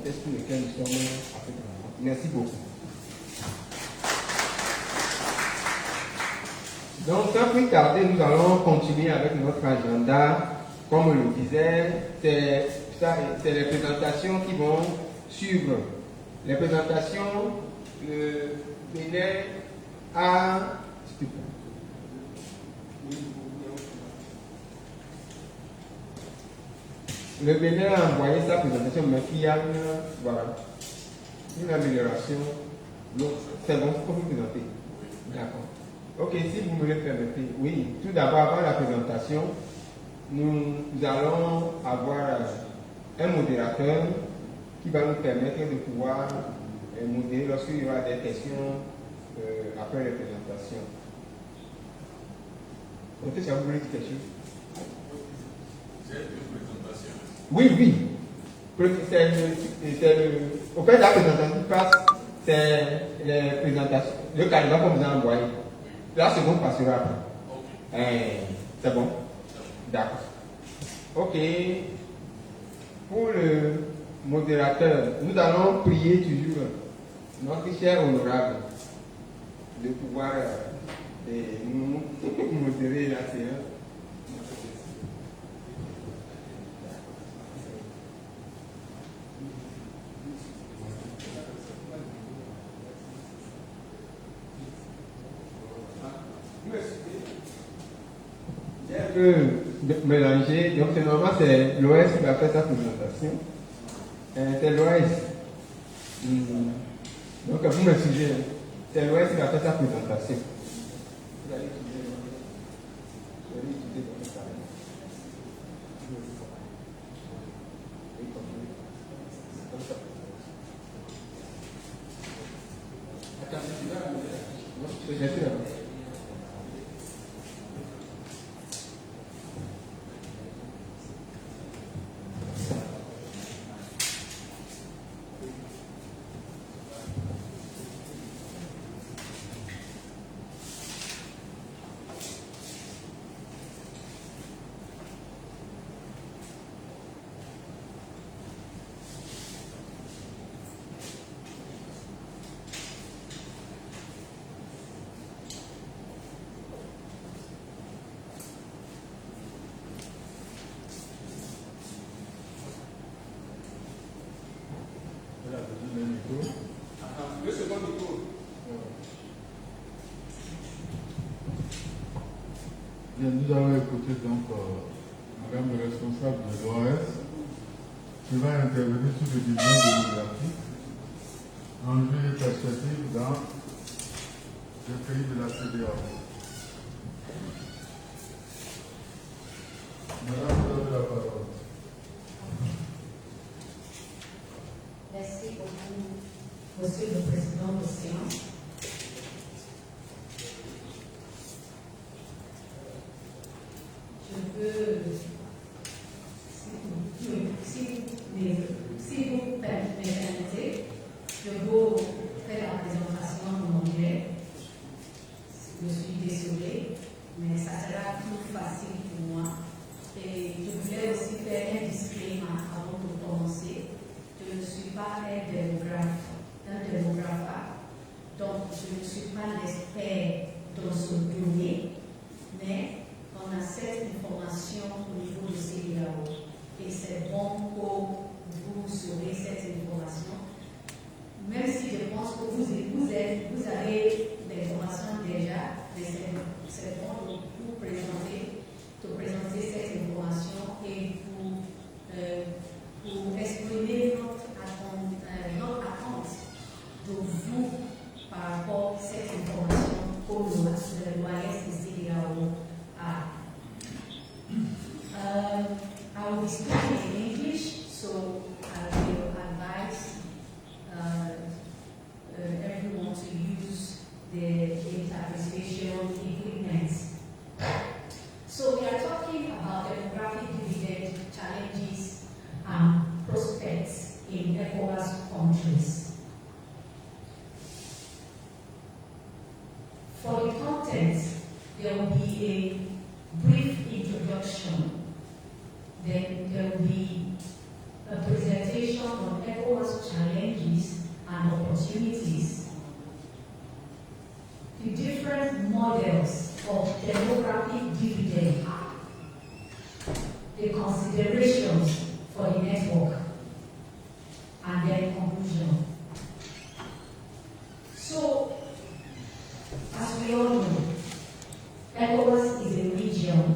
contexte pour lequel nous sommes africains. Merci beaucoup. Donc, sans plus tarder, nous allons continuer avec notre agenda. Comme on le disait, c'est les présentations qui vont suivre. Les présentations, le Bénin a... Le Bénin a envoyé sa présentation, mais il y a une amélioration. Donc, c'est bon, il faut vous présenter. D'accord. Ok, si vous me le permettez. Oui, tout d'abord, avant la présentation, nous allons avoir un modérateur qui va nous permettre de pouvoir modérer lorsqu'il y aura des questions après les présentations. Est-ce que ça vous voulez dire quelque chose? C'est une présentation. Oui, oui. Au fait, la présentation qui passe, c'est les présentations. Le canevas qu'on vous a envoyé. La seconde passera après. C'est bon? D'accord. Ok. Pour le modérateur, nous allons prier toujours notre cher honorable de pouvoir nous modérer la séance. J'ai un peu mélangé, donc c'est normal, c'est l'OS qui va faire sa présentation. C'est l'OS. Donc vous m'excusez, c'est l'OS qui va faire sa présentation. Vous allez utiliser votre travail. Attends, tu vas me dire. Nous allons écouter donc Madame le responsable de l'OS qui va intervenir sur le bilan démographique, enjeux et perspectives dans les pays de la CEDEAO. Madame, vous avez la parole. Merci beaucoup, Monsieur le Président de séance. Je veux, si vous me permettez, je vous fais la présentation en anglais. Je suis désolée, mais ça sera plus facile pour moi. Et je voulais aussi faire un disclaimer avant de commencer. Je ne suis pas un démographe, donc je ne suis pas l'expert dans ce domaine, mais on a cette information au niveau de CEDEAO et c'est bon pour vous saurez cette information. Même si je pense que vous avez l'information déjà, mais c'est bon de vous présenter cette information et pour exprimer notre attente de vous par rapport à cette information pour le loyer de CEDEAO a. I will be speaking in English, so I will advise everyone to use the interpretation equipment. So we are talking about demographic dividend challenges and prospects in ECOWAS countries. For the content, there will be a brief introduction. Then there will be a presentation on ECOWAS models of demographic dividend, the considerations for the network, and then conclusion. So, as we all know, ECOWAS is a region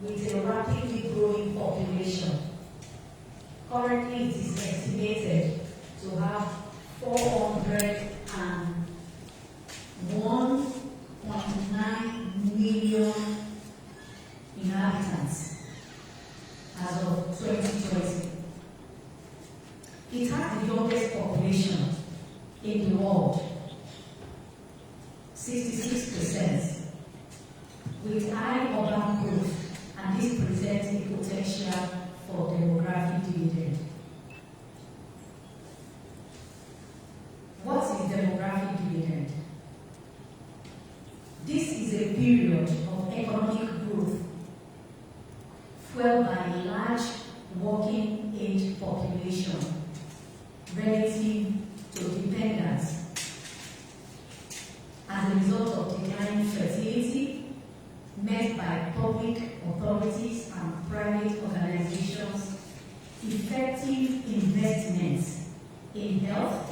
with a rapidly growing population. Currently, it is estimated to have 401.9 million inhabitants as of 2020. It has the youngest population in the world, 66%, with high urban growth, and this presents a potential for demographic dividend. What is demographic dividend? This is a period of economic growth fueled by a large working age population relative to dependence as a result of declining fertility met by public authorities and private organizations, effective investments in health,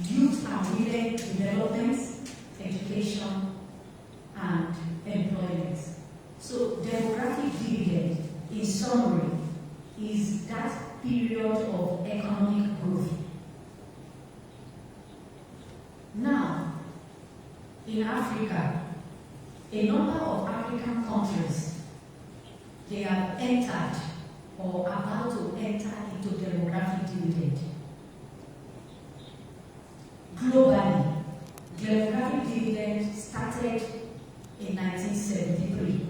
youth and women development, education, and employment. So demographic dividend, in summary, is that period of economic growth. Now, in Africa, a number of African countries, they have entered or are about to enter into demographic dividend. Globally, demographic dividend started in 1973,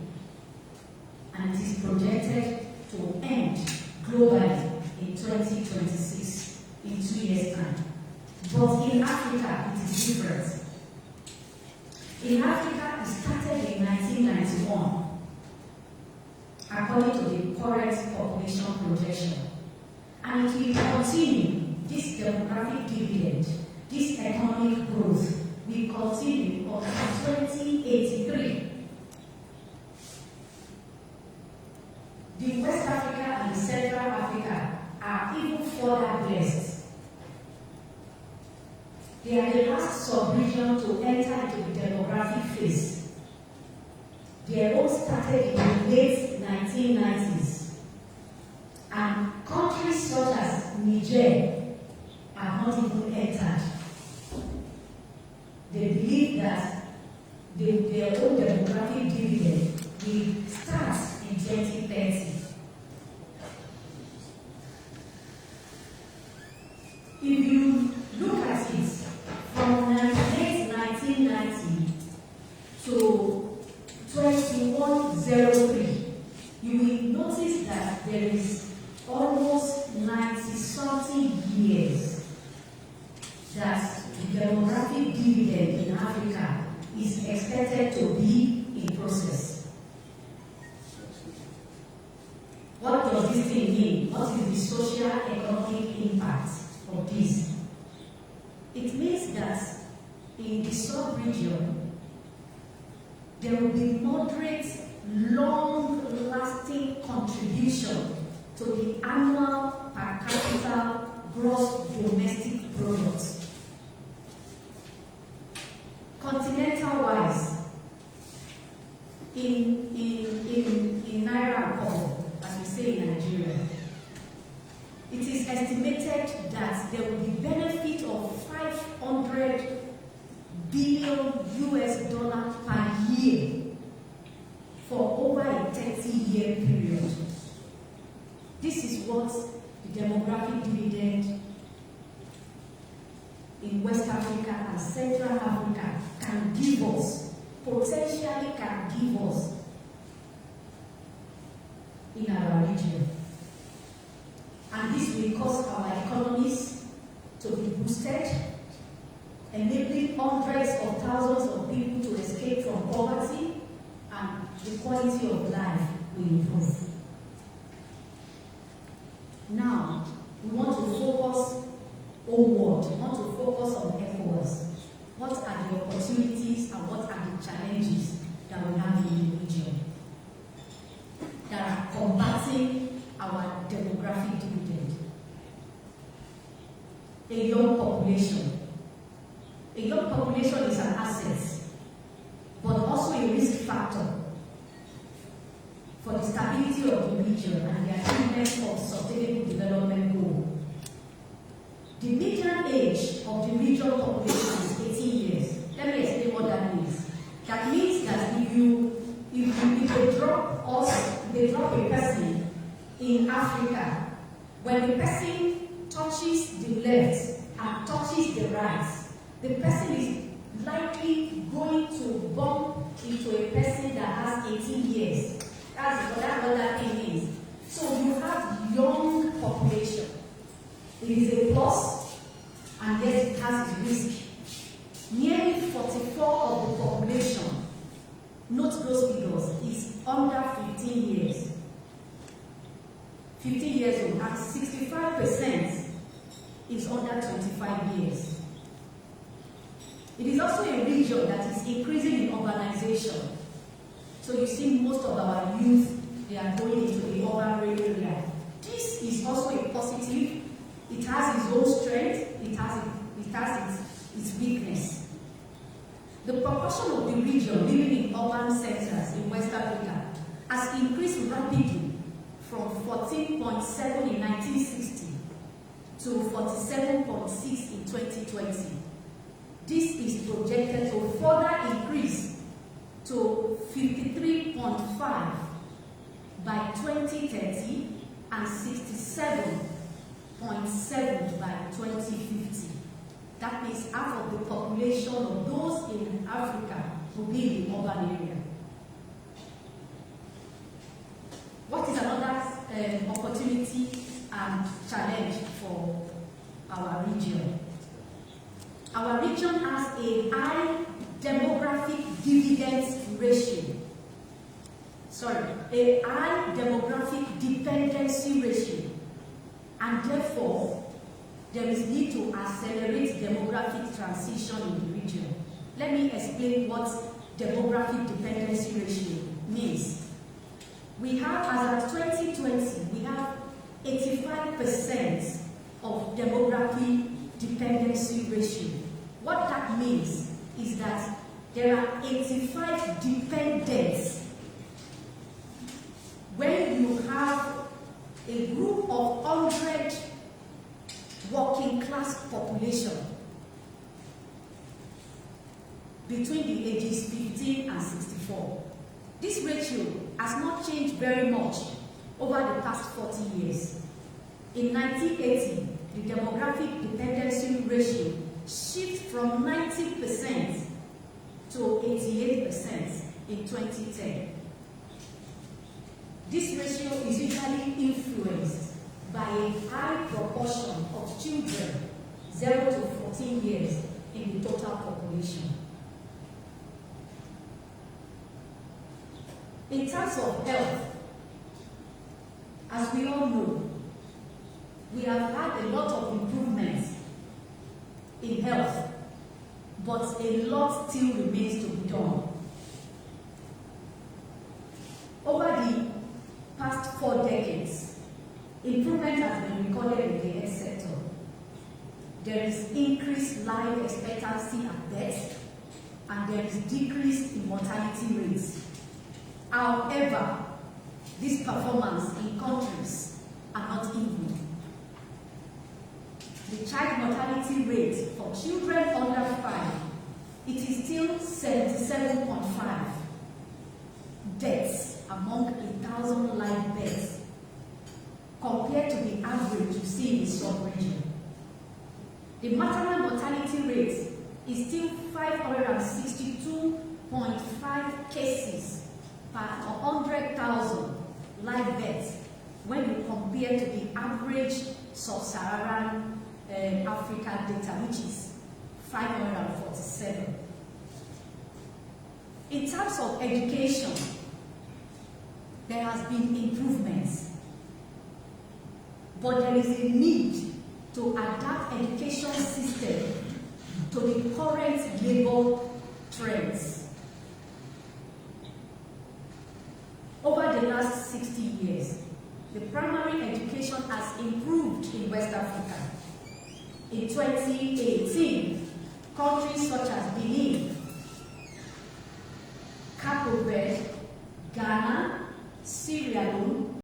and it is projected to end globally in 2026, in 2 years' time. But in Africa, it is different. In Africa, it started in 1991, according to the current population projection. And it will continue, this demographic dividend, this economic growth will continue until 2083. The West Africa and the Central Africa are even further blessed. They are the last sub-region to enter into the demographic phase. They all started in the late 1990s. And countries such as Niger have not even entered. They believe that their own demographic dividend will start in 2030. If you look at it, from late 1990 to 2103, you will notice that there is almost 90-something years that the demographic dividend in Africa is expected to be in process. What does this thing mean? What is the social economic impact of this? It means that in the sub-region, there will be moderate, long-lasting contribution to the annual per capita gross domestic product. Continental-wise, in Naira and Congo, as we say in Nigeria, it is estimated that there will be benefit of $500 billion per year for over a 30-year period. This is what the demographic dividend in West Africa and Central Africa can give us, potentially can give us in our region. And this will cause our economies to be boosted, enabling hundreds of thousands of people to escape from poverty, and the quality of life will improve. Now, we want to focus onward, we want to focus on ECOWAS. what are the opportunities and what are the challenges that we have in the region that are combating our demographic dividend. A young population. A young population is an asset, but also a risk factor for the stability of the region and the achievement of sustainable development goals. The median age of the regional population is 18 years. Let me explain what that means. That means that if they drop a person in Africa, when the person touches the left and touches the right, the person is likely going to bump into a person that has 18 years. That's what that thing is. So you have young population. It is a plus, and yet it has its risk. Nearly 44% of the population, note those figures, is under 15 years. 15 years old, and 65% is under 25 years. It is also a region that is increasing in urbanization. So you see most of our youth, they are going into the urban area. This is also a positive. It has its own strength, it has its weakness. The proportion of the region living in urban centers in West Africa has increased rapidly from 14.7 in 1960 to 47.6 in 2020. This is projected to further increase to 53.5 by 2030 and 67.7 by 2050. That means half of the population of those in Africa will be in the urban area. What is another opportunity and challenge for our region? Our region has a high demographic dividends ratio. A high demographic dependency ratio. And therefore, there is need to accelerate demographic transition in the region. Let me explain what demographic dependency ratio means. We have, as of 2020, we have 85% of demographic dependency ratio. What that means is that there are 85 dependents. When you have a group of 100 working class population between the ages 15 and 64. This ratio has not changed very much over the past 40 years. In 1980, the demographic dependency ratio shifted from 90% to 88% in 2010. This ratio is usually influenced by a high proportion of children 0 to 14 years in the total population. In terms of health, as we all know, we have had a lot of improvements in health, but a lot still remains to be done. Over the past 4 decades, improvement has been recorded in the health sector. There is increased life expectancy at death, and there is decrease in mortality rates. However, this performance in countries are not even. The child mortality rate for children under 5, it is still 77.5 deaths among 1,000 live births, compared to the average you see in the sub-region. The maternal mortality rate is still 562.5 cases per 100,000 live births when you compare to the average sub-Saharan Africa data, which is 547. In terms of education, there has been improvements, but there is a need to adapt education system to the current labor trends. Over the last 60 years, the primary education has improved in West Africa. In 2018, countries such as Benin,